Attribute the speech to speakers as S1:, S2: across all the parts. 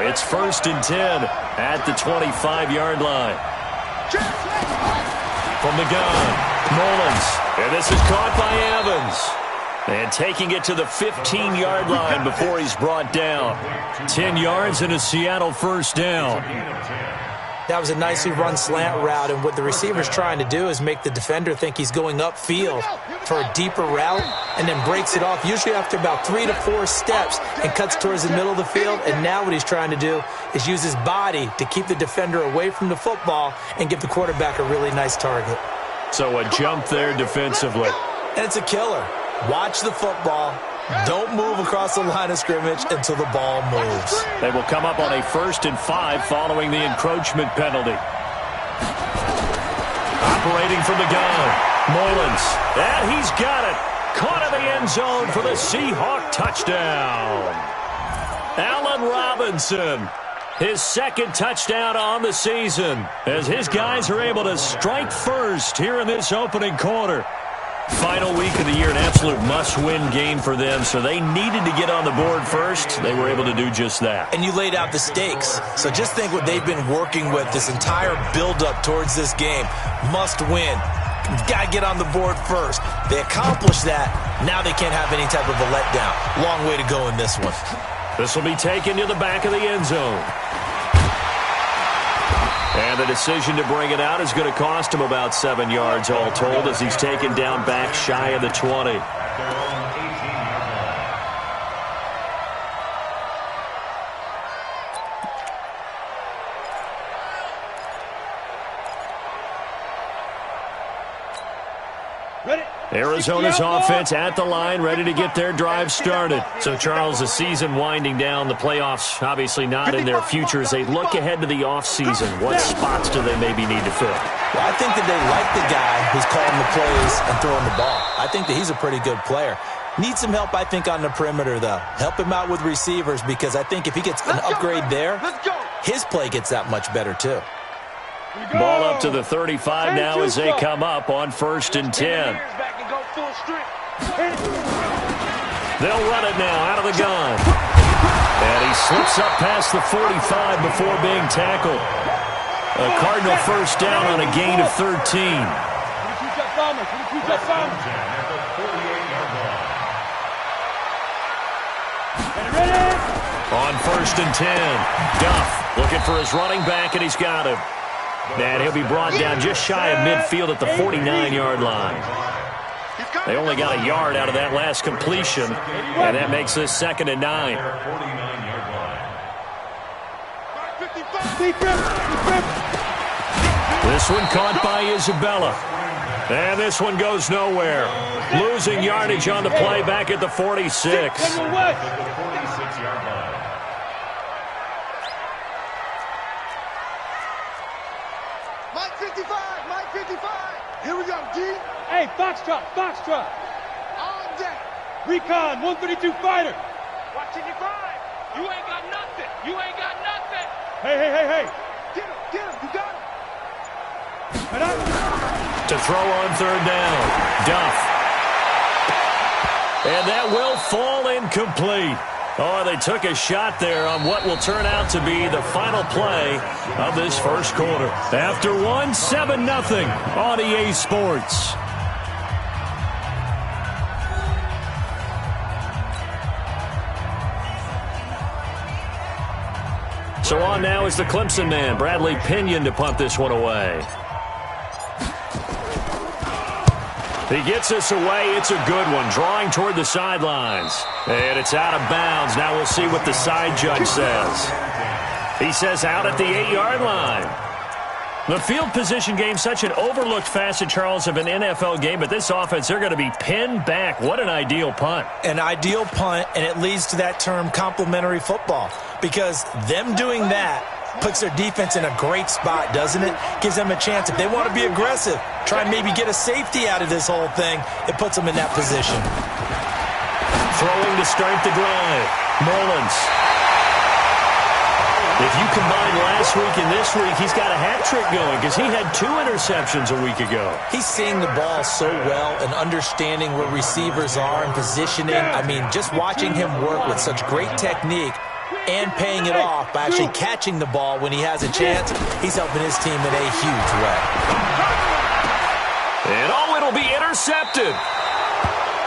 S1: It's 1st and 10 at the 25-yard line. From the gun, Mullins. And this is caught by Evans. And taking it to the 15-yard line before he's brought down. 10 yards and a Seattle first down.
S2: That was a nicely run slant route, and what the receiver's trying to do is make the defender think he's going upfield for a deeper route and then breaks it off, usually after about 3 to 4 steps, and cuts towards the middle of the field. And now what he's trying to do is use his body to keep the defender away from the football and give the quarterback a really nice target.
S1: So a jump there defensively.
S2: And it's a killer. Watch the football. Don't move across the line of scrimmage until the ball moves.
S1: They will come up on a 1st and 5 following the encroachment penalty. Operating from the gun, Mullins. And he's got it. Caught in the end zone for the Seahawk touchdown. Allen Robinson, his 2nd touchdown on the season, as his guys are able to strike first here in this opening quarter. Final week of the year, an absolute must-win game for them, so they needed to get on the board first. They were able to do just that.
S2: And you laid out the stakes. So just think what they've been working with this entire build-up towards this game. Must win. Got to get on the board first. They accomplished that. Now they can't have any type of a letdown. Long way to go in this one.
S1: This will be taken to the back of the end zone. And the decision to bring it out is going to cost him about 7 yards all told, as he's taken down back shy of the 20. Arizona's offense at the line, ready to get their drive started. So, Charles, the season winding down, the playoffs obviously not in their future. As they look ahead to the offseason, what spots do they maybe need to fill?
S2: Well, I think that they like the guy who's calling the plays and throwing the ball. I think that he's a pretty good player. Needs some help, I think, on the perimeter, though. Help him out with receivers, because I think if he gets an upgrade there, his play gets that much better, too.
S1: Ball up to the 35 now as they come up on 1st and 10. They'll run it now out of the gun. And he slips up past the 45 before being tackled. A Cardinal first down on a gain of 13. On 1st and 10, Duff looking for his running back, and he's got him. And he'll be brought down just shy of midfield at the 49-yard line. They only got a yard out of that last completion, and that makes this 2nd and 9. This one caught by Isabella. And this one goes nowhere. Losing yardage on the play back at the 46.
S3: Mike 55. Here we go, G. Hey, Foxtrot. All day. Recon, 132 fighter. Watching you grind. You ain't got nothing. Hey. Get him. You got him.
S1: To throw on 3rd down. Duff. And that will fall incomplete. Oh, they took a shot there on what will turn out to be the final play of this first quarter. After one, 7-0 on EA Sports. So on now is the Clemson man, Bradley Pinion, to punt this one away. He gets this away. It's a good one. Drawing toward the sidelines. And it's out of bounds. Now we'll see what the side judge says. He says out at the 8-yard line. The field position game, such an overlooked facet, Charles, of an NFL game. But this offense, they're going to be pinned back. What an ideal punt.
S2: An ideal punt, and it leads to that term complementary football. Because them doing that puts their defense in a great spot, doesn't it? Gives them a chance. If they want to be aggressive, try and maybe get a safety out of this whole thing, it puts them in that position.
S1: Throwing to start the drive. Mullins. If you combine last week and this week, he's got a hat trick going because he had 2 interceptions a week ago.
S2: He's seeing the ball so well and understanding where receivers are and positioning. I mean, just watching him work with such great technique, and paying it off by actually catching the ball when he has a chance. He's helping his team in a huge way.
S1: And it'll be intercepted.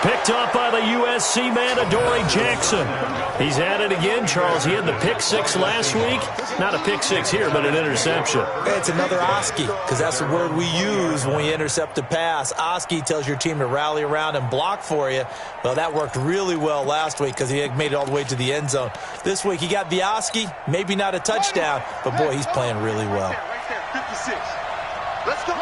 S1: Picked up by the USC man, Adoree Jackson. He's at it again, Charles. He had the pick six last week. Not a pick six here, but an interception.
S2: It's another Oski, because that's the word we use when we intercept a pass. Oski tells your team to rally around and block for you. Well, that worked really well last week because he made it all the way to the end zone. This week he got the Oski, maybe not a touchdown, but boy, he's playing really well.
S3: Right there, 56. Let's go.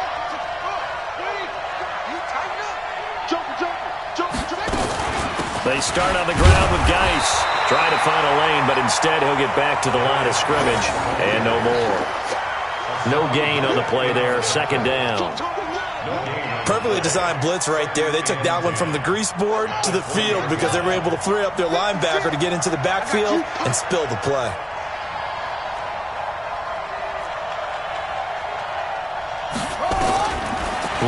S1: They start on the ground with Geis. Trying to find a lane, but instead he'll get back to the line of scrimmage. And no more. No gain on the play there. Second down.
S2: Perfectly designed blitz right there. They took that one from the grease board to the field because they were able to free up their linebacker to get into the backfield and spill the play.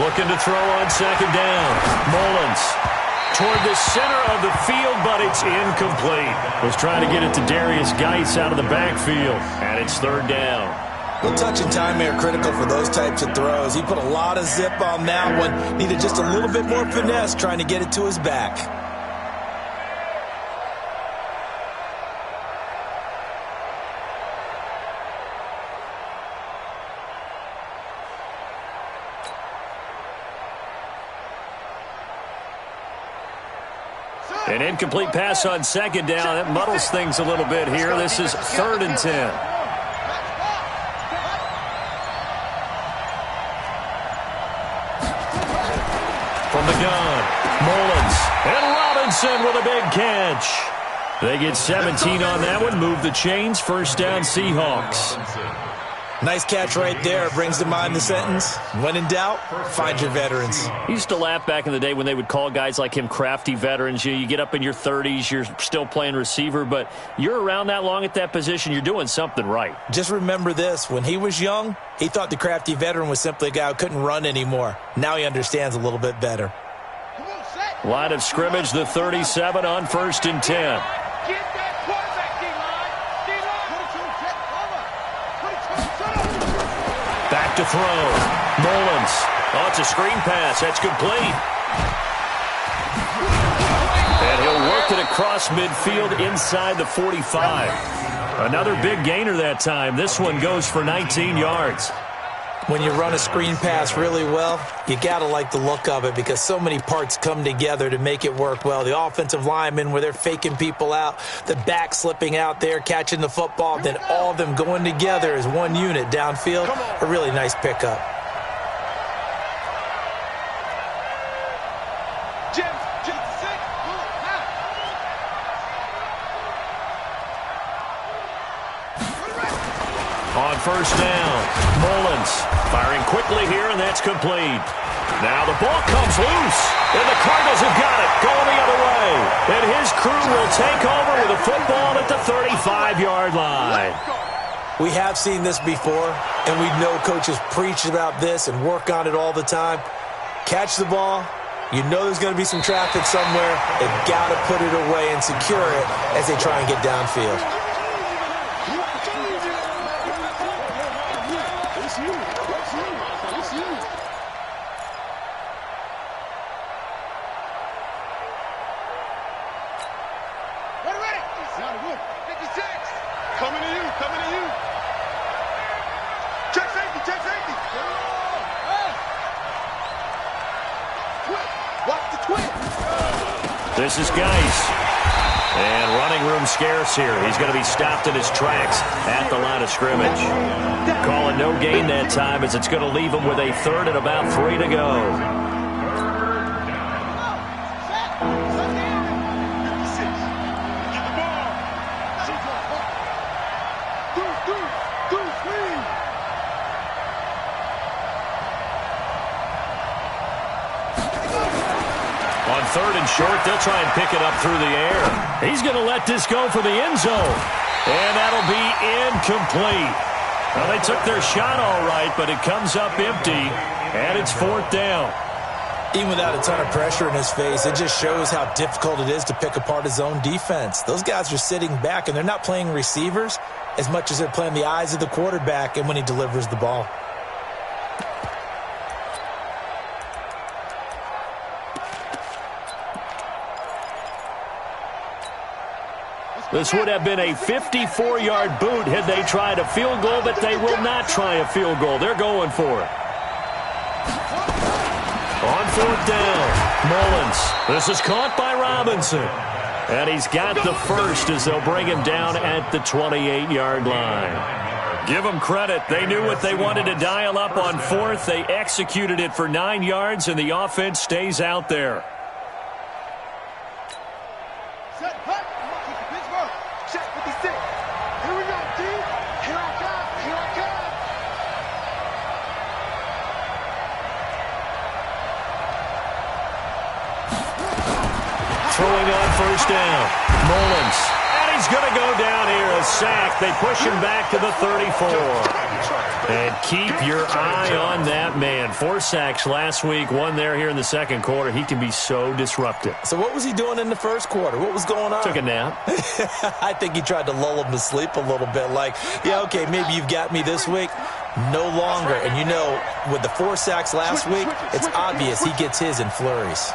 S1: Looking to throw on second down. Mullins toward the center of the field, but it's incomplete. Was trying to get it to Darius Geis out of the backfield, and it's third down.
S2: Well, touch and time are critical for those types of throws. He put a lot of zip on that one. Needed just a little bit more finesse trying to get it to his back.
S1: An incomplete pass on second down. That muddles things a little bit here. This is 3rd and 10. From the gun, Mullins and Robinson with a big catch. They get 17 on that one. Move the chains. First down, Seahawks.
S2: Nice catch right there. Brings to mind the sentence, when in doubt, find your veterans.
S1: He used to laugh back in the day when they would call guys like him crafty veterans. You get up in your 30s, you're still playing receiver, but you're around that long at that position, you're doing something right.
S2: Just remember this. When he was young, he thought the crafty veteran was simply a guy who couldn't run anymore. Now he understands a little bit better.
S1: Line of scrimmage, the 37 on 1st and 10. Back to throw. Mullins. Oh, it's a screen pass. That's complete. And he'll work it across midfield inside the 45. Another big gainer that time. This one goes for 19 yards.
S2: When you run a screen pass really well, you got to like the look of it because so many parts come together to make it work well. The offensive linemen where they're faking people out, the back slipping out there, catching the football, then all of them going together as one unit downfield. A really nice pickup.
S1: On first down, Mullins firing quickly here, and that's complete. Now the ball comes loose, and the Cardinals have got it, going the other way. And his crew will take over with a football at the 35-yard line.
S2: We have seen this before, and we know coaches preach about this and work on it all the time. Catch the ball. You know there's going to be some traffic somewhere. They've got to put it away and secure it as they try and get downfield.
S1: This is Geis. And running room scarce here. He's going to be stopped in his tracks at the line of scrimmage. Calling no gain that time as it's going to leave him with a 3rd and about 3 to go. On 3rd and short, they'll try and pick it up through the air. He's going to let this go for the end zone. And that'll be incomplete. Well, they took their shot all right, but it comes up empty, and it's 4th down.
S2: Even without a ton of pressure in his face, it just shows how difficult it is to pick apart his own defense. Those guys are sitting back, and they're not playing receivers as much as they're playing the eyes of the quarterback and when he delivers the ball.
S1: This would have been a 54-yard boot had they tried a field goal, but they will not try a field goal. They're going for it. On fourth down, Mullins. This is caught by Robinson. And he's got the first as they'll bring him down at the 28-yard line. Give them credit. They knew what they wanted to dial up on fourth. They executed it for 9 yards, and the offense stays out there. Throwing on first down, Mullins. And he's going to go down here, a sack. They push him back to the 34. And keep your eye on that man. 4 sacks last week, 1 there here in the second quarter. He can be so disruptive.
S2: So what was he doing in the first quarter? What was going on?
S1: Took a nap.
S2: I think he tried to lull him to sleep a little bit. Like, yeah, okay, maybe you've got me this week. No longer. And you know, with the 4 sacks last week, it's obvious he gets his in flurries.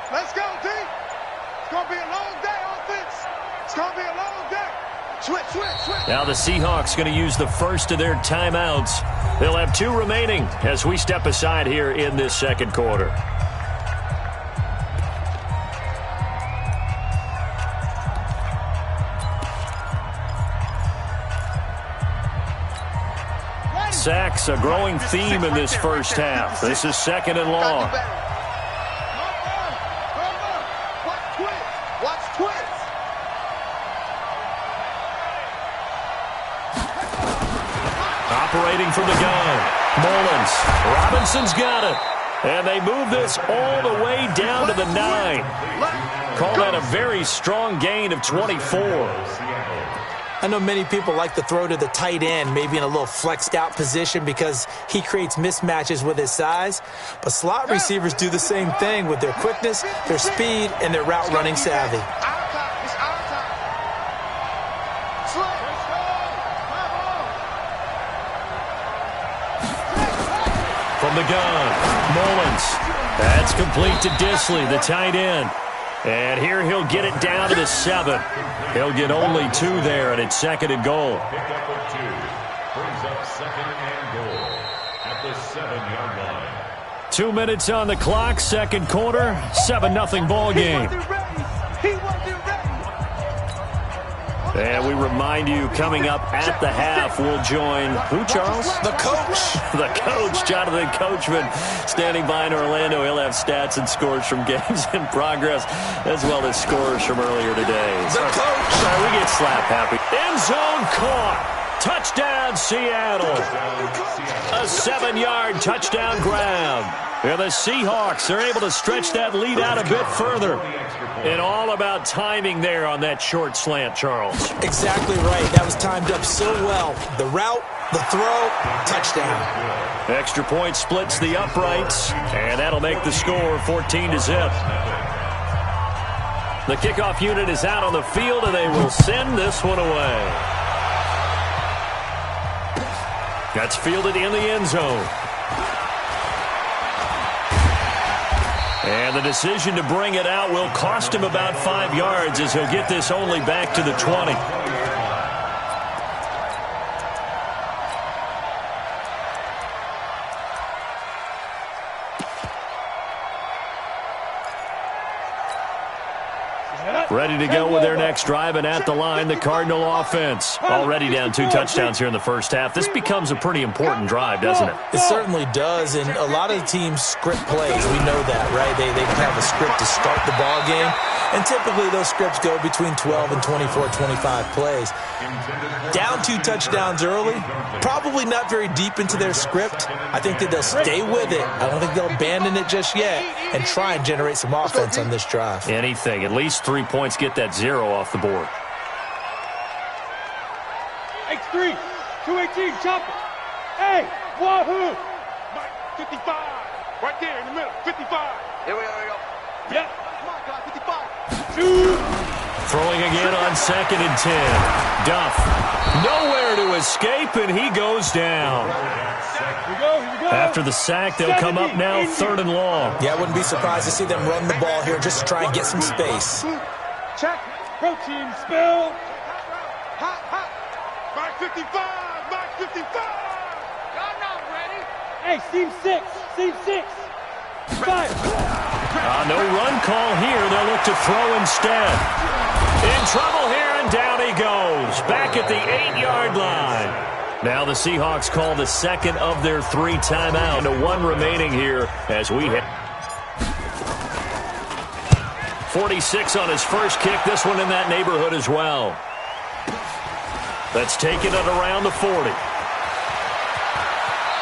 S3: Let's go, D. It's going to be a long day, offense. It's going to be a long day. Switch.
S1: Now the Seahawks going to use the first of their timeouts. They'll have 2 remaining as we step aside here in this second quarter. Sacks, a growing theme in this first half. This is second and long. Operating from the gun, Mullins. Robinson's got it. And they move this all the way down to the 9. Call that a very strong gain of 24.
S2: I know many people like to throw to the tight end, maybe in a little flexed out position because he creates mismatches with his size. But slot receivers do the same thing with their quickness, their speed, and their route running savvy.
S1: From the gun, Mullins. That's complete to Disley, the tight end. And here he'll get it down to the 7. He'll get only 2 there, and it's second and goal.
S4: Pickup of 2 brings up second and goal at the 7-yard line.
S1: 2 minutes on the clock, second quarter, 7-0 ball game. And we remind you, coming up at the half, we'll join who, Charles?
S2: The coach.
S1: The coach, Jonathan Coachman, standing by in Orlando. He'll have stats and scores from games in progress, as well as scores from earlier today.
S2: The coach.
S1: Sorry, we get slap happy. End zone caught. Touchdown, Seattle. A 7-yard touchdown grab. And the Seahawks are able to stretch that lead out a bit further. And all about timing there on that short slant, Charles.
S2: Exactly right. That was timed up so well. The route, the throw, touchdown.
S1: Extra point splits the uprights, and that'll make the score 14-0. The kickoff unit is out on the field, and they will send this one away. That's fielded in the end zone. And the decision to bring it out will cost him about 5 yards as he'll get this only back to the 20. Ready to go with their next drive, and at the line, the Cardinal offense. Already down 2 touchdowns here in the first half. This becomes a pretty important drive, doesn't it?
S2: It certainly does, and a lot of the teams script plays. We know that, right? They have a script to start the ball game, and typically those scripts go between 12 and 24, 25 plays. Down 2 touchdowns early, probably not very deep into their script. I think that they'll stay with it. I don't think they'll abandon it just yet and try and generate some offense on this drive.
S1: Anything, at least 3 points. points, get that 0 off the board.
S3: X3, 218, chop it. Hey, wahoo! Mike, 55. Right there in the middle, 55. Here we go. Yep. My God, 55. Shoot!
S1: Throwing again on 2nd and 10. Duff, nowhere to escape, and he goes down.
S3: Here we go.
S1: After the sack, they'll come up now 3rd and long.
S2: Yeah, I wouldn't be surprised to see them run the ball here just to try and get some space.
S3: Check. Protein spill. Hot. Mike 55. Mike 55. Y'all not ready. Hey, seam 6. Fire.
S1: No run call here. They'll look to throw instead. In trouble here, and down he goes. Back at the 8-yard line. Now the Seahawks call the second of their 3 timeout. To 1 remaining here as we hit. 46 on his first kick. This one in that neighborhood as well. That's taken it around the 40.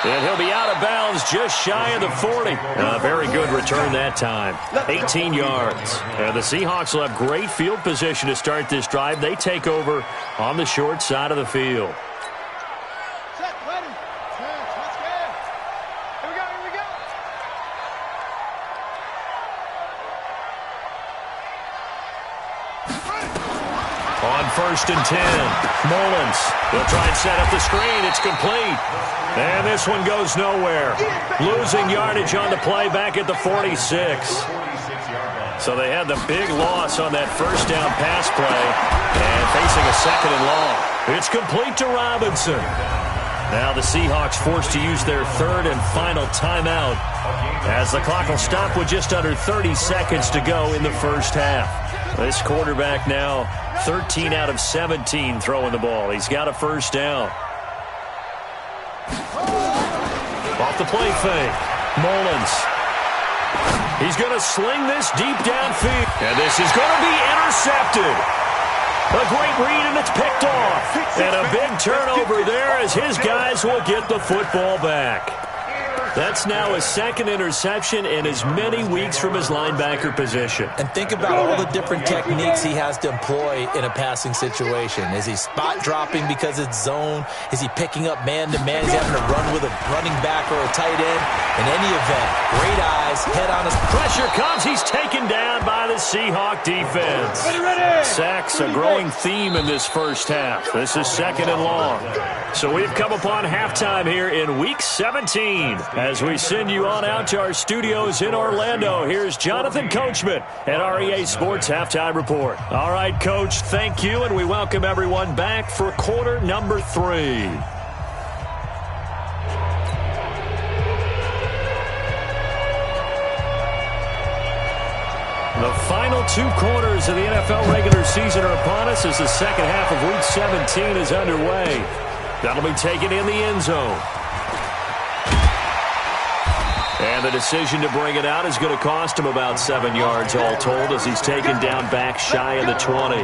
S1: And he'll be out of bounds just shy of the 40. Very good return that time. 18 yards. And the Seahawks will have great field position to start this drive. They take over on the short side of the field.
S3: Set, ready. Let's go. Here we go.
S1: On 1st and 10, Mullins. They'll try and set up the screen. It's complete. And this one goes nowhere. Losing yardage on the play back at the 46. So they had the big loss on that first down pass play and facing a 2nd and long. It's complete to Robinson. Now the Seahawks forced to use their 3rd and final timeout as the clock will stop with just under 30 seconds to go in the first half. This quarterback now 13 out of 17 throwing the ball. He's got a first down. Off the play fake. Mullins. He's going to sling this deep downfield. And this is going to be intercepted. A great read, and it's picked off. And a big turnover there as his guys will get the football back. That's now his 2nd interception in as many weeks from his linebacker position.
S2: And think about all the different techniques he has to employ in a passing situation. Is he spot dropping because it's zone? Is he picking up man-to-man? Is he having to run with a running back or a tight end? In any event, great eyes, head on his...
S1: Pressure comes. He's taken down by the Seahawk defense.
S3: Ready.
S1: Sacks a growing theme in this first half. This is 2nd and long. So we've come upon halftime here in Week 17. As we send you on out to our studios in Orlando, here's Jonathan Coachman at REA Sports Halftime Report. All right, Coach, thank you, and we welcome everyone back for quarter number 3. The final 2 quarters of the NFL regular season are upon us as the second half of Week 17 is underway. That'll be taken in the end zone. And the decision to bring it out is going to cost him about 7 yards all told as he's taken down back shy of the 20.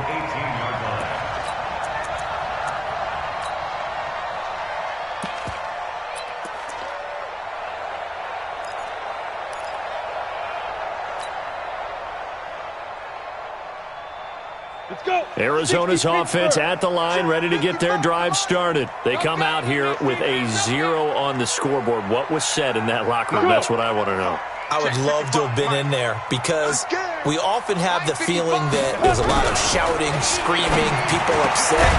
S1: Arizona's offense at the line, ready to get their drive started. They come out here with a 0 on the scoreboard. What was said in that locker room? That's what I want to know.
S2: I would love to have been in there because we often have the feeling that there's a lot of shouting, screaming, people upset.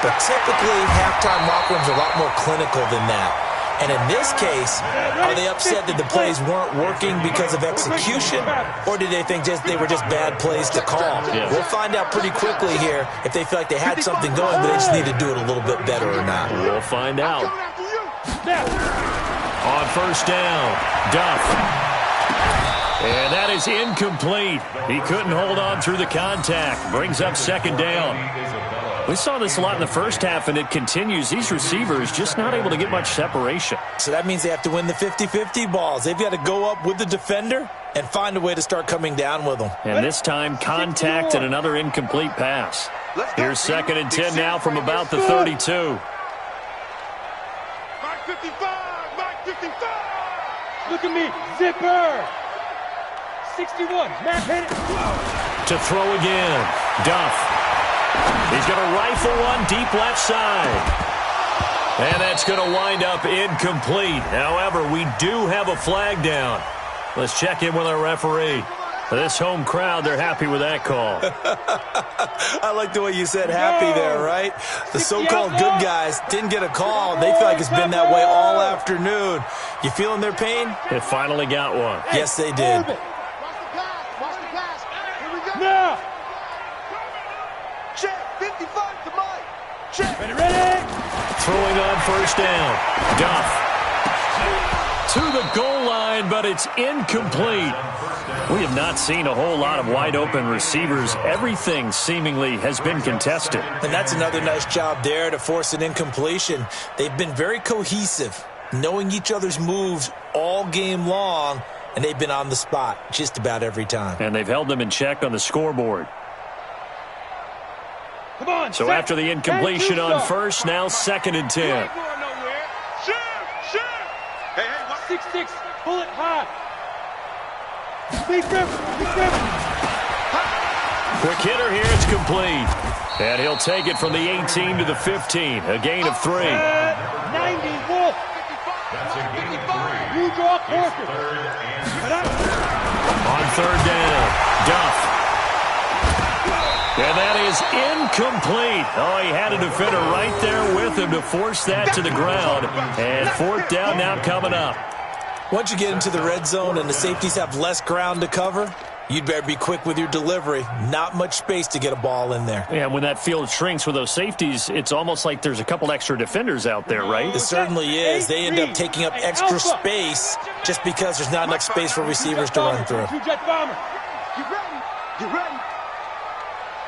S2: But typically, halftime locker rooms are a lot more clinical than that. And in this case, are they upset that the plays weren't working because of execution, or did they think they were just bad plays to call?
S1: Yeah.
S2: We'll find out pretty quickly here if they feel like they had something going, but they just need to do it a little bit better or not.
S1: We'll find out. On first down, Duff. And that is incomplete. He couldn't hold on through the contact. Brings up 2nd down. We saw this a lot in the first half, and it continues. These receivers just not able to get much separation.
S2: So that means they have to win the 50-50 balls. They've got to go up with the defender and find a way to start coming down with them.
S1: And this time, contact and another incomplete pass. Here's 2nd and 10 now from about the 32.
S3: Mike 55! Mike 55! Look at me! Zipper! 61. Matt hit it.
S1: To throw again. Duff. He's going to rifle one deep left side. And that's going to wind up incomplete. However, we do have a flag down. Let's check in with our referee. This home crowd, they're happy with that call.
S2: I like the way you said happy there, right? The so-called good guys didn't get a call. They feel like it's been that way all afternoon. You feeling their pain?
S1: It finally got one.
S2: Yes, they did.
S3: Now. Check. 55 to Mike. Check. Ready.
S1: Throwing on first down. Duff. To the goal line, but it's incomplete. We have not seen a whole lot of wide-open receivers. Everything seemingly has been contested.
S2: And that's another nice job there to force an incompletion. They've been very cohesive, knowing each other's moves all game long, and they've been on the spot just about every time.
S1: And they've held them in check on the scoreboard.
S3: Come on,
S1: so after the incompletion on first, now 2nd and 10.
S3: Hey, 6-6, pull it high. Big river.
S1: Quick hitter here, it's complete. And he'll take it from the 18 to the 15, a gain of 3.
S3: 90, Wolf.
S4: That's a gain of 3.
S3: You draw closer.
S1: On 3rd down, Duff. And that is incomplete. Oh, he had a defender right there with him to force that to the ground. And 4th down now coming up.
S2: Once you get into the red zone and the safeties have less ground to cover, you'd better be quick with your delivery. Not much space to get a ball in there.
S1: Yeah, when that field shrinks with those safeties, it's almost like there's a couple extra defenders out there, right?
S2: It certainly is. They end up taking up extra space just because there's not enough space for receivers to run through.
S3: You ready?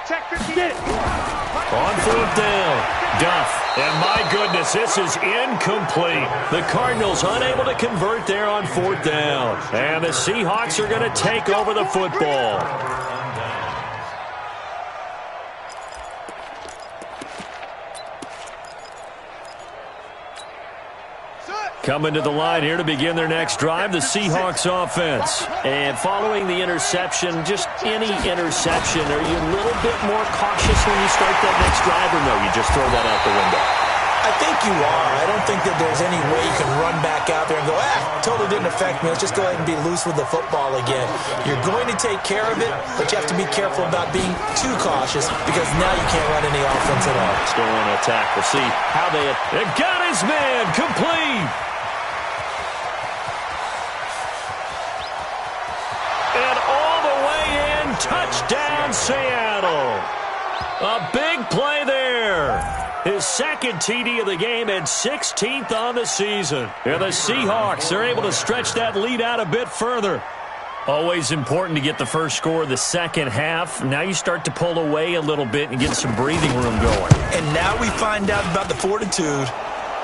S3: Check 50.
S1: On 4th down, Duff. And my goodness, this is incomplete. The Cardinals unable to convert there on 4th down. And the Seahawks are going to take over the football. Coming to the line here to begin their next drive, the Seahawks offense. And following the interception, just any interception, are you a little bit more cautious when you start that next drive, or no, you just throw that out the window?
S2: I think you are. I don't think that there's any way you can run back out there and go, totally didn't affect me. Let's just go ahead and be loose with the football again. You're going to take care of it, but you have to be careful about being too cautious because now you can't run any offense at all.
S1: Let's go on attack. We'll see how they got his man complete. And all the way in, touchdown Seattle. A big play there. His 2nd TD of the game and 16th on the season. And the Seahawks are able to stretch that lead out a bit further. Always important to get the first score of the second half. Now you start to pull away a little bit and get some breathing room going.
S2: And now we find out about the fortitude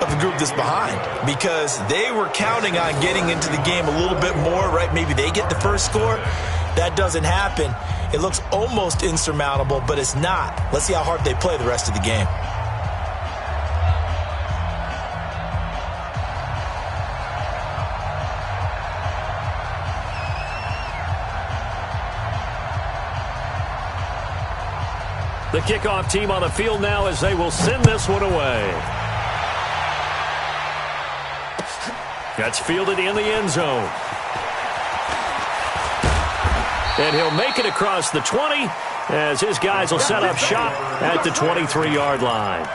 S2: of the group that's behind, because they were counting on getting into the game a little bit more, right? Maybe they get the first score. That doesn't happen. It looks almost insurmountable, but it's not. Let's see how hard they play the rest of the game.
S1: The kickoff team on the field now as they will send this one away. That's fielded in the end zone. And he'll make it across the 20 as his guys will set up shop at the 23-yard line.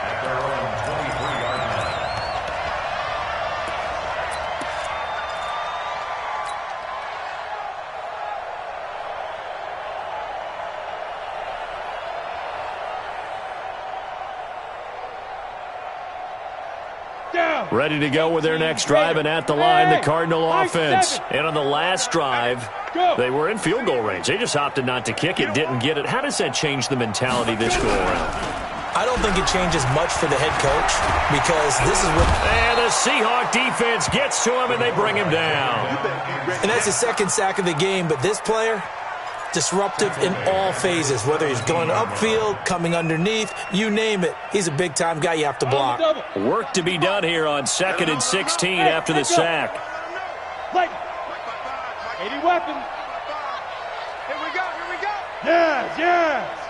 S1: Ready to go with their next drive, and at the line, the Cardinal offense. And on the last drive, they were in field goal range. They just opted not to kick it, didn't get it. How does that change the mentality this go around?
S2: I don't think it changes much for the head coach, because this is what...
S1: And the Seahawk defense gets to him, and they bring him down.
S2: And that's his 2nd sack of the game, but this player... disruptive in all phases, whether he's going upfield, coming underneath, you name it. He's a big-time guy you have to block.
S1: Work to be done here on 2nd and 16 after the sack.
S3: 80 weapons. Here we go. Yes, yes.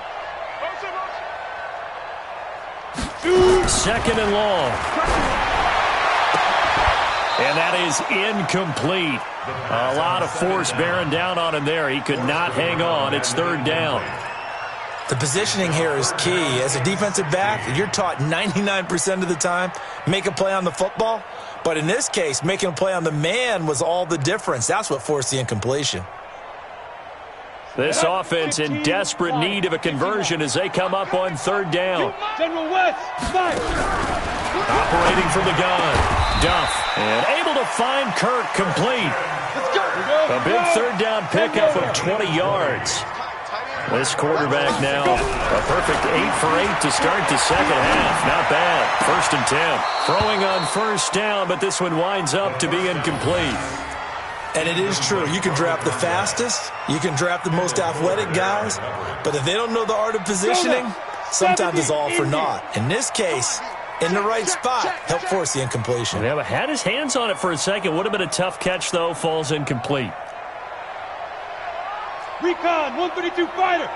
S1: Second and long. And that is incomplete. A lot of force bearing down on him there. He could not hang on. It's third down.
S2: The positioning here is key. As a defensive back, you're taught 99% of the time, make a play on the football. But in this case, making a play on the man was all the difference. That's what forced the incompletion.
S1: This offense in desperate need of a conversion as they come up on third down.
S3: General West, fight.
S1: Operating from the gun. Duff. And able to find Kirk complete. A big third down pickup of 20 yards. This quarterback now, a perfect 8 for 8 to start the second half. Not bad. 1st and 10. Throwing on first down, but this one winds up to be incomplete.
S2: And it is true. You can draft the fastest. You can draft the most athletic guys. But if they don't know the art of positioning, sometimes it's all for naught. In this case, in the right spot, helped force the incompletion.
S1: Yeah, but had his hands on it for a second. Would have been a tough catch, though. Falls incomplete.
S3: Recon, 132 fighter.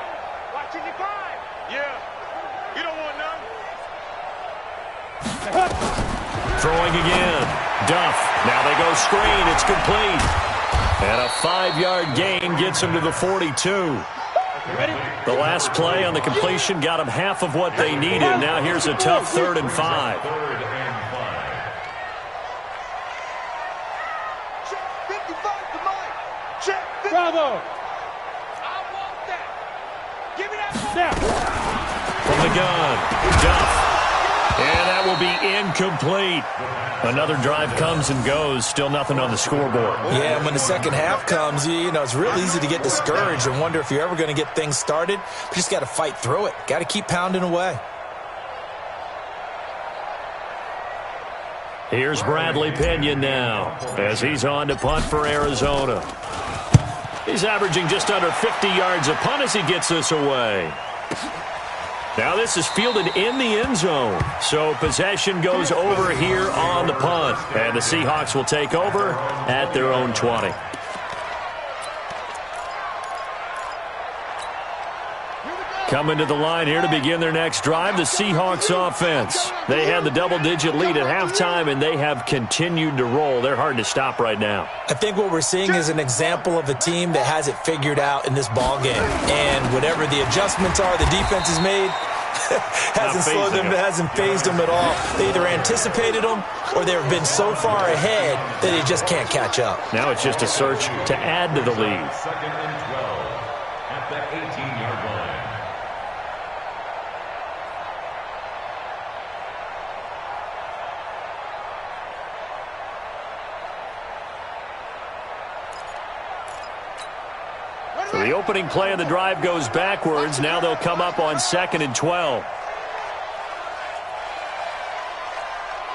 S3: Watching you five. Yeah. You don't want none.
S1: Throwing again. Duff. Now they go screen. It's complete. And a 5-yard gain gets him to the 42. The last play on the completion got them half of what they needed. Now here's a tough 3rd and 5.
S3: Check 55 to Mike. Check 50. Bravo. I want that. Give me that.
S1: From the gun. Duff. And that will be incomplete. Another drive comes and goes. Still nothing on the scoreboard.
S2: Yeah, and when the second half comes, you know, it's real easy to get discouraged and wonder if you're ever going to get things started. You just got to fight through it. Got to keep pounding away.
S1: Here's Bradley Pinion now as he's on to punt for Arizona. He's averaging just under 50 yards a punt as he gets this away. Now this is fielded in the end zone. So possession goes over here on the punt. And the Seahawks will take over at their own 20. Coming to the line here to begin their next drive, the Seahawks offense. They had the double-digit lead at halftime, and they have continued to roll. They're hard to stop right now.
S2: I think what we're seeing is an example of a team that has it figured out in this ball game. And whatever the adjustments are the defense has made, hasn't slowed them, hasn't phased them at all. They either anticipated them or they've been so far ahead that they just can't catch up.
S1: Now it's just a search to add to the lead.
S4: 2nd and 12 at the 18-yard line.
S1: So the opening play of the drive goes backwards. Now they'll come up on 2nd and 12.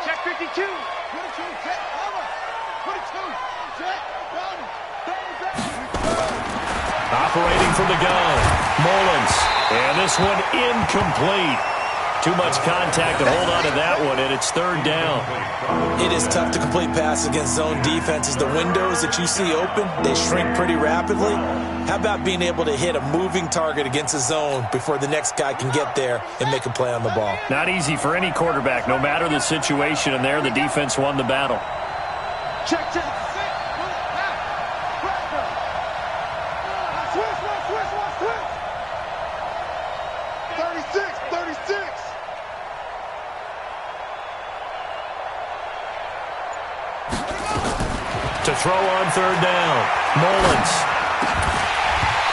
S3: Check 52. 22, check, cover. 22, check,
S1: Operating from the gun. Mullins. And this one incomplete. Too much contact to hold on to that one, and it's 3rd down.
S2: It is tough to complete passes against zone defenses. The windows that you see open, they shrink pretty rapidly. How about being able to hit a moving target against a zone before the next guy can get there and make a play on the ball?
S1: Not easy for any quarterback, no matter the situation, and there the defense won the battle.
S3: Check, check.
S1: To throw on 3rd down. Mullins.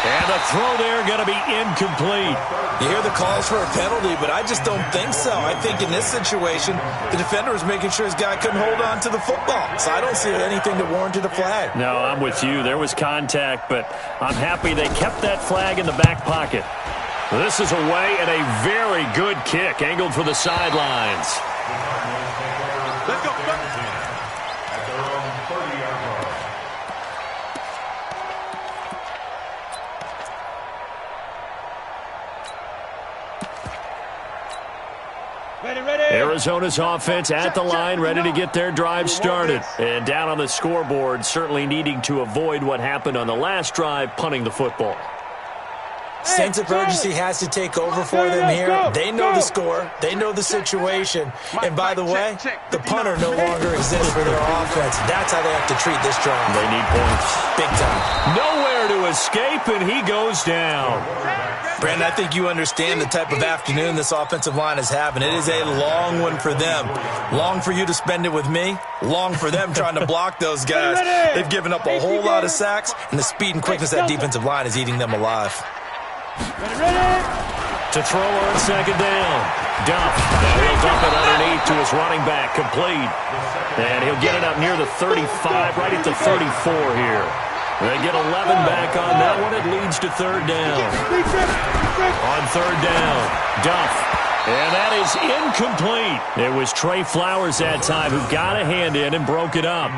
S1: And the throw there going to be incomplete.
S2: You hear the calls for a penalty, but I just don't think so. I think in this situation, the defender was making sure his guy couldn't hold on to the football. So I don't see anything that warranted a flag.
S1: No, I'm with you. There was contact, but I'm happy they kept that flag in the back pocket. This is away and a very good kick angled for the sidelines.
S3: Let's go.
S4: At their own 30-yard line.
S3: Ready.
S1: Arizona's offense at the line, ready to get their drive started. And down on the scoreboard, certainly needing to avoid what happened on the last drive, punting the football.
S2: Sense of urgency has to take over for them here. They know the score. They know the situation. And by the way, the punter no longer exists for their offense. That's how they have to treat this drive.
S1: They need points.
S2: Big time.
S1: Nowhere to escape, and he goes down.
S2: Brandon, I think you understand the type of afternoon this offensive line is having. It is a long one for them. Long for you to spend it with me. Long for them trying to block those guys. They've given up a whole lot of sacks, and the speed and quickness of that defensive line is eating them alive.
S1: To throw on second down. Duff. Now he'll dump it underneath to his running back. Complete. And he'll get it up near the 35, right at the 34 here. They get 11 back on that one. It leads to third down. On third down, Duff. And that is incomplete. It was Trey Flowers that time who got a hand in and broke it up.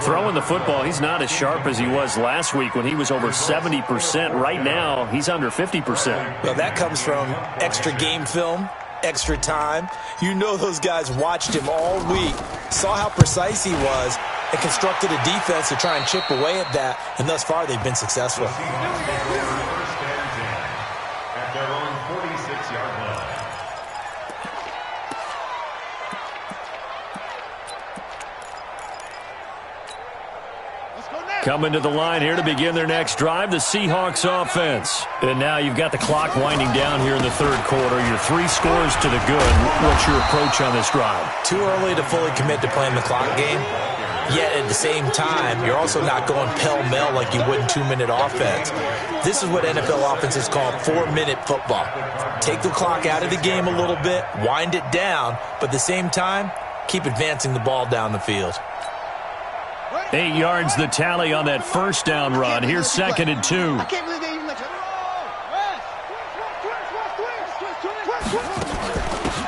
S1: Throwing the football, he's not as sharp as he was last week when he was over 70%. Right now, he's under 50%.
S2: Well, that comes from extra game film, extra time. You know those guys watched him all week, saw how precise he was, and constructed a defense to try and chip away at that. And thus far, they've been successful.
S4: At their own 46-yard line.
S1: Coming to the line here to begin their next drive, the Seahawks offense. And now you've got the clock winding down here in the third quarter. Your 3 scores to the good. What's your approach on this drive?
S2: Too early to fully commit to playing the clock game. Yet at the same time, you're also not going pell-mell like you would in 2-minute offense. This is what NFL offenses call 4-minute football. Take the clock out of the game a little bit, wind it down, but at the same time, keep advancing the ball down the field.
S1: 8 yards the tally on that first down run. Here's second and 2.
S3: I can't believe they even let you.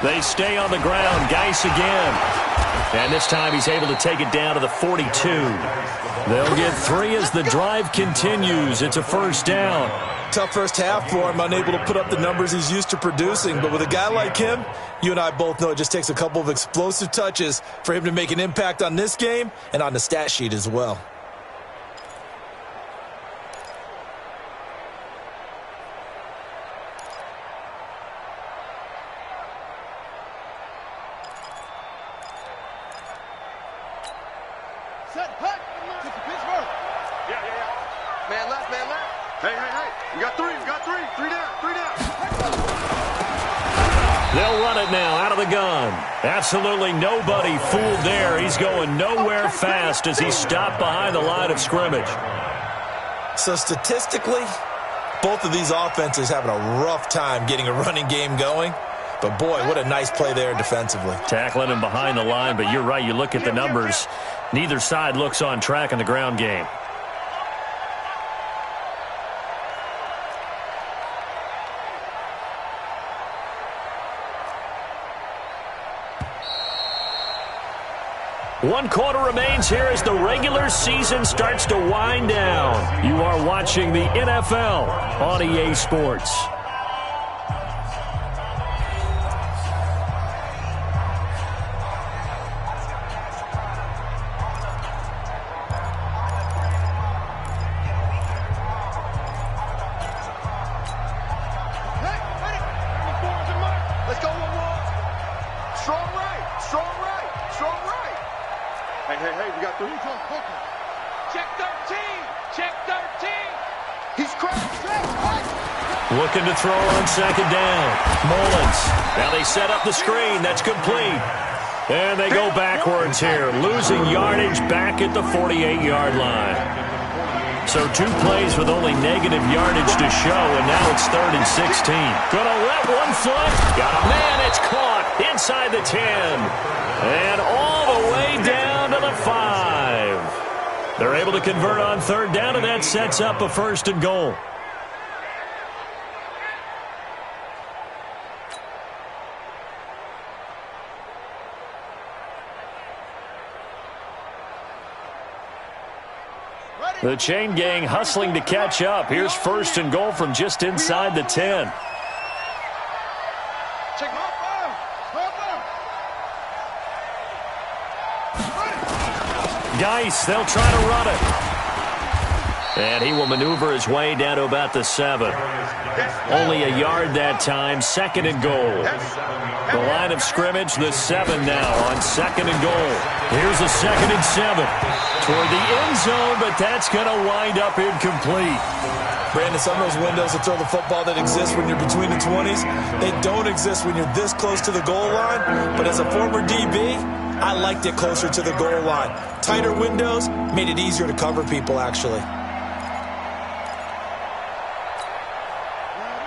S1: They stay on the ground. Geis again. And this time he's able to take it down to the 42. They'll get 3 as the drive continues. It's a first down.
S2: Tough first half for him, unable to put up the numbers he's used to producing. But with a guy like him, you and I both know it just takes a couple of explosive touches for him to make an impact on this game and on the stat sheet as well.
S3: Set, hut, get to Pittsburgh. Yeah. Man left. Hey. You got 3. 3 down.
S1: They'll run it now out of the gun. Absolutely nobody fooled there. He's going nowhere fast as he's stopped behind the line of scrimmage.
S2: So statistically, both of these offenses having a rough time getting a running game going. But boy, what a nice play there defensively.
S1: Tackling him behind the line, but you're right. You look at the numbers. Neither side looks on track in the ground game. One quarter remains here as the regular season starts to wind down. You are watching the NFL on EA Sports.
S3: Hey, we got 3. Check 13. He's cracked.
S1: Looking to throw on second down. Mullins. Now they set up the screen. That's complete. And they go backwards here, losing yardage back at the 48-yard line. So 2 plays with only negative yardage to show, and now it's 3rd and 16. Gonna let one foot. Got a man. It's caught inside the 10. And all the way down to the 5. They're able to convert on third down, and that sets up a 1st and goal. The chain gang hustling to catch up. Here's 1st and goal from just inside the 10. Geis, they'll try to run it. And he will maneuver his way down to about the 7. Only a yard that time, 2nd and goal. The line of scrimmage, the 7 now on 2nd and goal. Here's a 2nd and 7 toward the end zone, but that's going to wind up incomplete.
S2: Brandon, some of those windows to throw the football that exist when you're between the 20s, they don't exist when you're this close to the goal line. But as a former DB, I liked it closer to the goal line. Tighter windows made it easier to cover people, actually.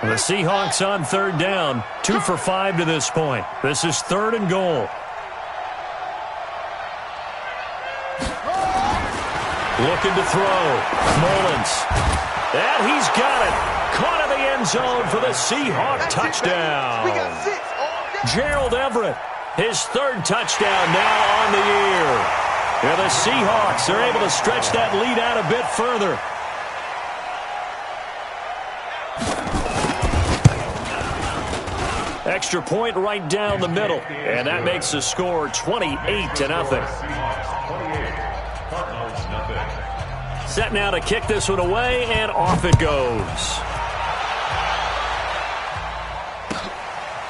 S1: The Seahawks on 3rd down, 2 for 5 to this point. This is 3rd and goal. Looking to throw. Mullins. And he's got it. Caught in the end zone for the Seahawk touchdown. Gerald Everett, his 3rd touchdown now on the year. And the Seahawks are able to stretch that lead out a bit further. Extra point right down the middle. And that makes the score 28-0. Set now to kick this one away, and off it goes.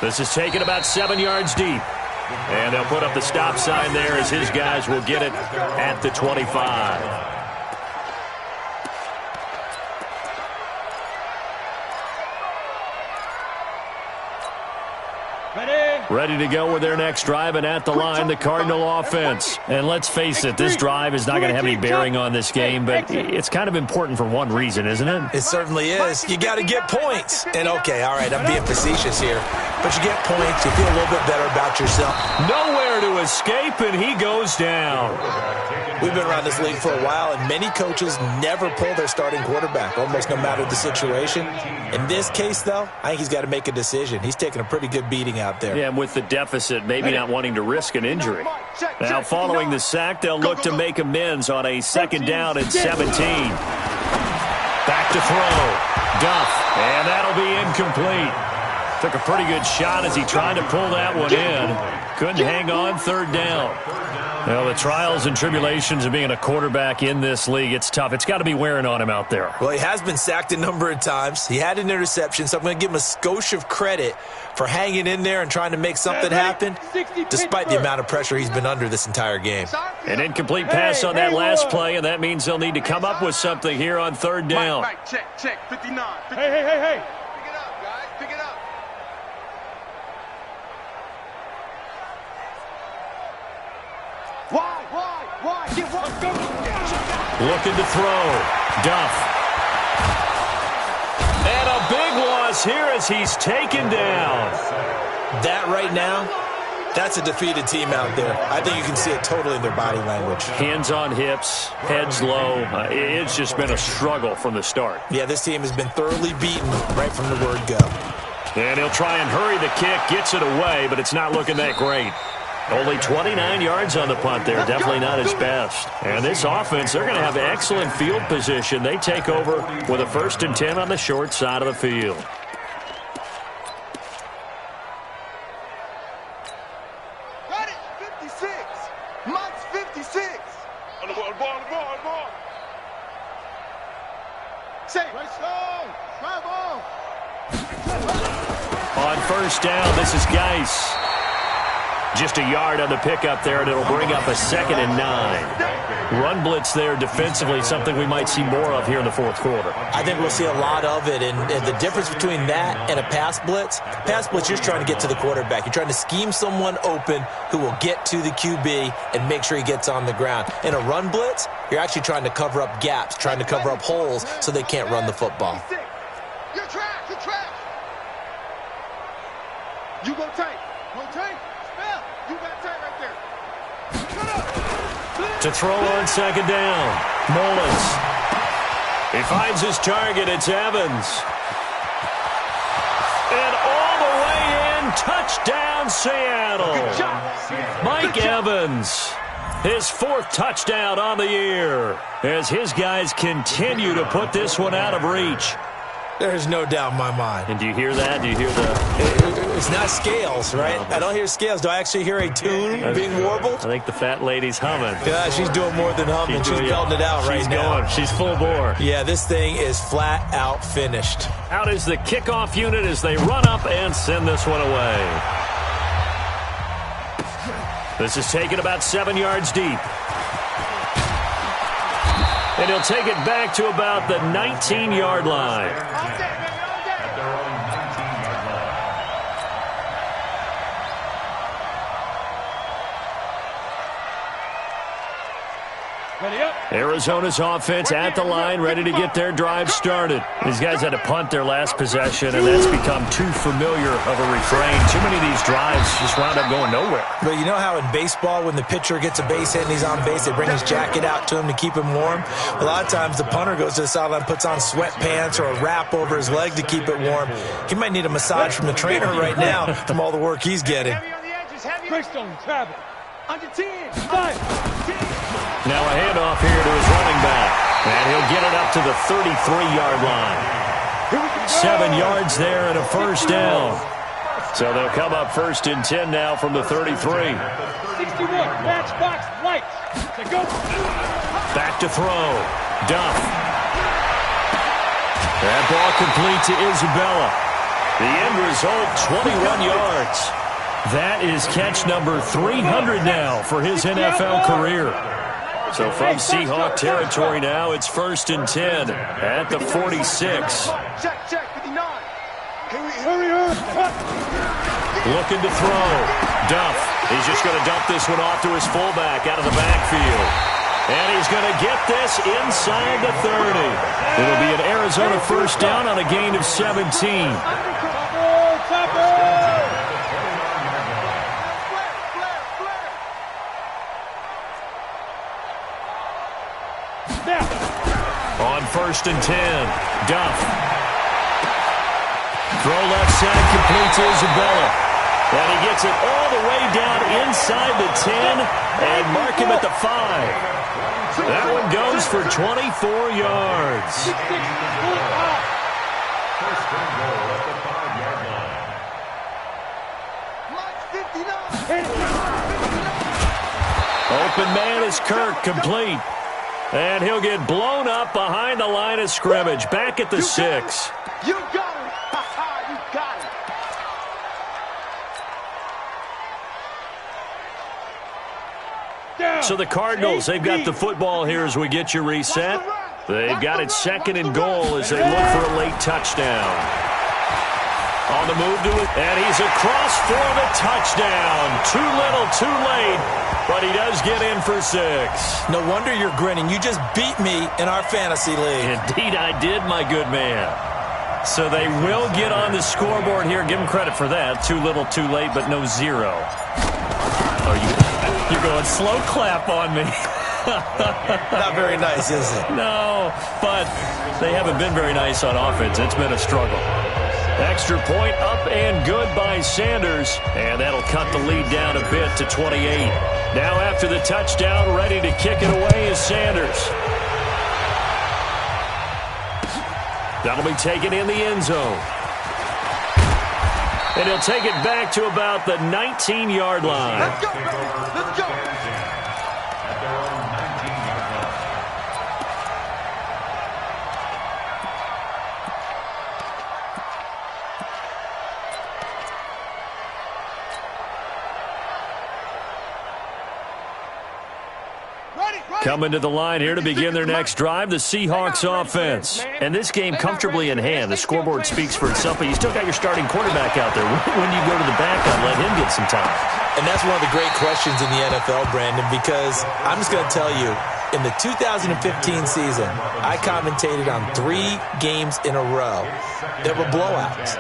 S1: This is taken about 7 yards deep. And they'll put up the stop sign there as his guys will get it at the 25. Ready to go with their next drive, and at the line, the Cardinal offense. And let's face it, this drive is not going to have any bearing on this game, but it's kind of important for one reason, isn't it?
S2: It certainly is. You got to get points. And, okay, all right, I'm being facetious here. But you get points, you feel a little bit better about yourself.
S1: Nowhere to escape, and he goes down.
S2: We've been around this league for a while, and many coaches never pull their starting quarterback, almost no matter the situation. In this case, though, I think he's got to make a decision. He's taking a pretty good beating out there.
S1: Yeah, and with the deficit, maybe not wanting to risk an injury. Now, following the sack, they'll look to make amends on a 2nd down and 17. Back to throw. Duff, and that'll be incomplete. Took a pretty good shot as he tried to pull that one in. Couldn't hang on 3rd down. Well, the trials and tribulations of being a quarterback in this league, it's tough. It's got to be wearing on him out there.
S2: Well, he has been sacked a number of times. He had an interception, so I'm going to give him a skosh of credit for hanging in there and trying to make something happen, despite the amount of pressure he's been under this entire game.
S1: An incomplete pass on that last play, and that means they'll need to come up with something here on 3rd down.
S3: Mike, check, 59. Hey. Pick it up, guys, pick it up. Why? Get one.
S1: Looking to throw. Duff. And a big loss here as he's taken down.
S2: That right now, that's a defeated team out there. I think you can see it totally in their body language.
S1: Hands on hips, heads low. It's just been a struggle from the start.
S2: Yeah, this team has been thoroughly beaten right from the word go.
S1: And he'll try and hurry the kick, gets it away, but it's not looking that great. Only 29 yards on the punt there. Definitely not his best. And this offense, they're going to have excellent field position. They take over with a 1st and 10 on the short side of the field.
S3: Got it, 56. Mike's 56. On the ball. Say, travel.
S1: On 1st down, this is Geis. Just a yard on the pickup there, and it'll bring up a 2nd and 9. Run blitz there defensively, something we might see more of here in the 4th quarter.
S2: I think we'll see a lot of it, and the difference between that and a pass blitz, you're trying to get to the quarterback. You're trying to scheme someone open who will get to the QB and make sure he gets on the ground. In a run blitz, you're actually trying to cover up gaps, trying to cover up holes so they can't run the football.
S3: You're trash. You go tight. You got tight right there.
S1: To throw on 2nd down. Mullins. He finds his target. It's Evans. And all the way in. Touchdown, Seattle. Mike Evans. His 4th touchdown on the year as his guys continue to put this one out of reach.
S2: There's no doubt in my mind.
S1: And do you hear that? Do you hear the...
S2: It's not scales, right? I don't hear scales. Do I actually hear a tune being warbled?
S1: I think the fat lady's humming.
S2: Yeah, she's doing more than humming. She's belting it out right now.
S1: Going. She's full bore.
S2: Yeah, this thing is flat out finished.
S1: Out is the kickoff unit as they run up and send this one away. This is taken about 7 yards deep. And he'll take it back to about the 19-yard line. Arizona's offense at the line, ready to get their drive started. These guys had to punt their last possession, and that's become too familiar of a refrain. Too many of these drives just wound up going nowhere.
S2: But you know how in baseball, when the pitcher gets a base hit and he's on base, they bring his jacket out to him to keep him warm? A lot of times the punter goes to the sideline, puts on sweatpants or a wrap over his leg to keip it warm. He might need a massage from the trainer right now from all the work he's getting.
S3: Heavy on the edges, heavy. Greystone, travel. Under 10. 5. 10.
S1: Now a handoff here to his running back. And he'll get it up to the 33-yard line. 7 yards there and a first down. So they'll come up 1st and 10 now from the 33.
S3: 61, matchbox, lights. To go.
S1: Back to throw. Duff. That ball complete to Isabella. The end result, 21 yards. That is catch number 300 now for his NFL career. So from Seahawk territory now, it's 1st and 10 at the 46.
S3: Check, 59. Hurry.
S1: Looking to throw. Duff. He's just going to dump this one off to his fullback out of the backfield. And he's going to get this inside the 30. It'll be an Arizona first down on a gain of 17. On 1st and 10, Duff. Throw left side, complete to Isabella. And he gets it all the way down inside the 10 and mark him at the 5. That one goes for 24 yards.
S4: First and goal at the 5-yard line.
S1: Open man is Kirk, complete. And he'll get blown up behind the line of scrimmage, back at the 6.
S3: You got it. You got it.
S1: So the Cardinals, they've got the football here as we get you reset. They've got it 2nd and goal as they look for a late touchdown. On the move to it, and he's across for the touchdown. Too little, too late, but he does get in for 6.
S2: No wonder you're grinning. You just beat me in our fantasy league.
S1: Indeed I did, my good man. So they will get on the scoreboard here. Give them credit for that. Too little, too late, but no 0. You're going slow clap on me.
S2: Not very nice, is it?
S1: No, but they haven't been very nice on offense. It's been a struggle. Extra point up and good by Sanders, and that'll cut the lead down a bit to 28. Now after the touchdown, ready to kick it away is Sanders. That'll be taken in the end zone. And he'll take it back to about the 19-yard line.
S3: Let's go, baby. Let's go.
S4: At their own 19-yard line.
S1: Coming to the line here to begin their next drive, the Seahawks offense. And this game comfortably in hand. The scoreboard speaks for itself, but you still got your starting quarterback out there. When do you go to the backup, let him get some time?
S2: And that's one of the great questions in the NFL, Brandon, because I'm just going to tell you, in the 2015 season, I commentated on 3 games in a row that were blowouts.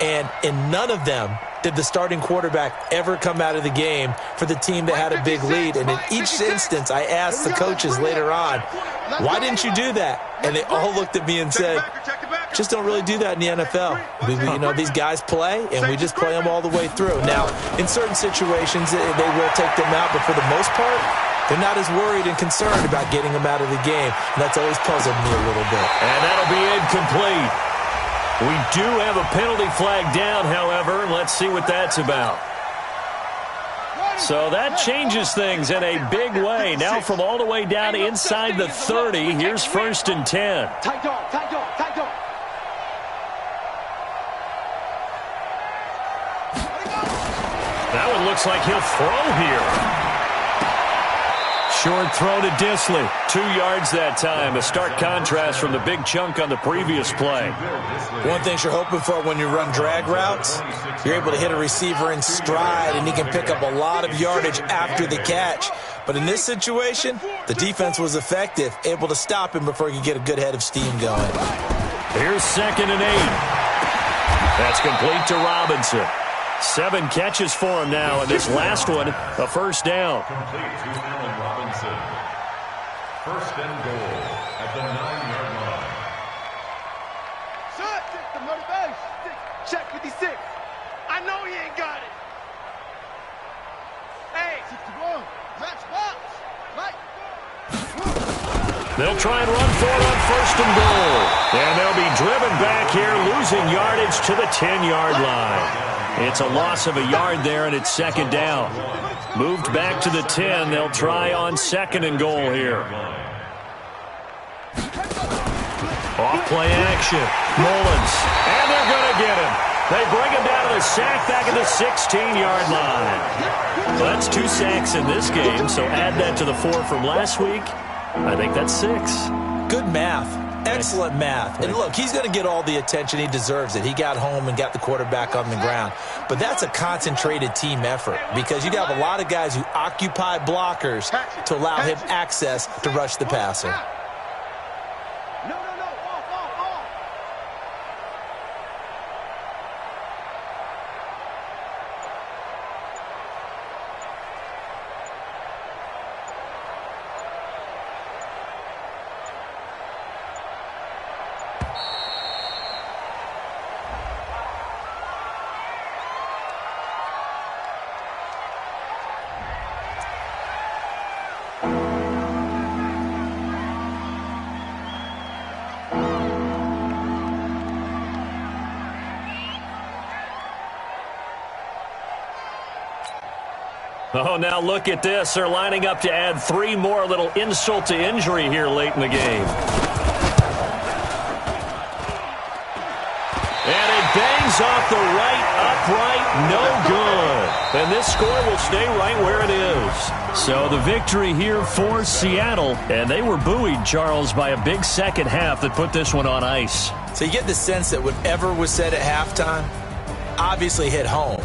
S2: And in none of them did the starting quarterback ever come out of the game for the team that had a big lead. And in each instance, I asked the coaches later on, why didn't you do that? And they all looked at me and said, just don't really do that in the NFL. You know, these guys play, and we just play them all the way through. Now, in certain situations, they will take them out, but for the most part, they're not as worried and concerned about getting them out of the game. And that's always puzzled me a little bit.
S1: And that'll be incomplete. We do have a penalty flag down, however. Let's see what that's about. So that changes things in a big way. Now from all the way down inside the 30, here's 1st and 10.
S3: Tight dog, tight dog, tight dog.
S1: That one looks like he'll throw here. Short throw to Disley. 2 yards that time. A stark contrast from the big chunk on the previous play.
S2: One thing you're hoping for when you run drag routes, you're able to hit a receiver in stride, and he can pick up a lot of yardage after the catch. But in this situation, the defense was effective, able to stop him before he could get a good head of steam going.
S1: Here's 2nd and 8. That's complete to Robinson. 7 catches for him now, and this last one, a first down.
S4: Complete to Allen Robinson. 1st and goal at the 9-yard line.
S3: Shut the motivation. Check 56. I know he ain't got it. Hey, 61. Match box. Right.
S1: They'll try and run for it on 1st and goal. And they'll be driven back here, losing yardage to the 10-yard line. It's a loss of a yard there, and it's 2nd down. Moved back to the 10. They'll try on 2nd and goal here. Off-play action. Mullins. And they're going to get him. They bring him down to the sack back at the 16-yard line. Well, that's 2 sacks in this game, so add that to the 4 from last week. I think that's 6.
S2: Good math. Excellent math. And look, he's going to get all the attention. He deserves it. He got home and got the quarterback on the ground. But that's a concentrated team effort because you got a lot of guys who occupy blockers to allow him access to rush the passer.
S1: Oh, now look at this. They're lining up to add 3 more, a little insult to injury here late in the game. And it bangs off the right upright, no good. And this score will stay right where it is. So the victory here for Seattle. And they were buoyed, Charles, by a big second half that put this one on ice.
S2: So you get the sense that whatever was said at halftime obviously hit home.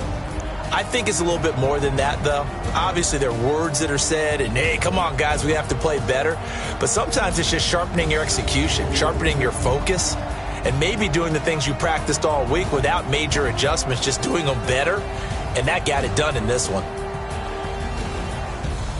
S2: I think it's a little bit more than that, though. Obviously, there are words that are said, and, hey, come on, guys, we have to play better. But sometimes it's just sharpening your execution, sharpening your focus, and maybe doing the things you practiced all week without major adjustments, just doing them better. And that got it done in this one.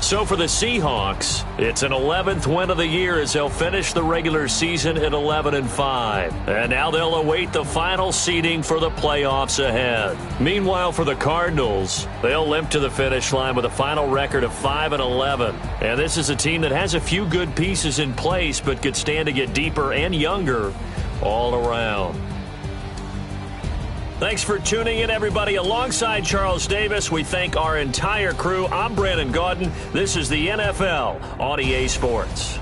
S1: So for the Seahawks, it's an 11th win of the year as they'll finish the regular season at 11-5. And now they'll await the final seeding for the playoffs ahead. Meanwhile, for the Cardinals, they'll limp to the finish line with a final record of 5-11. And this is a team that has a few good pieces in place, but could stand to get deeper and younger all around. Thanks for tuning in, everybody. Alongside Charles Davis, we thank our entire crew. I'm Brandon Gaudin. This is the NFL on EA Sports.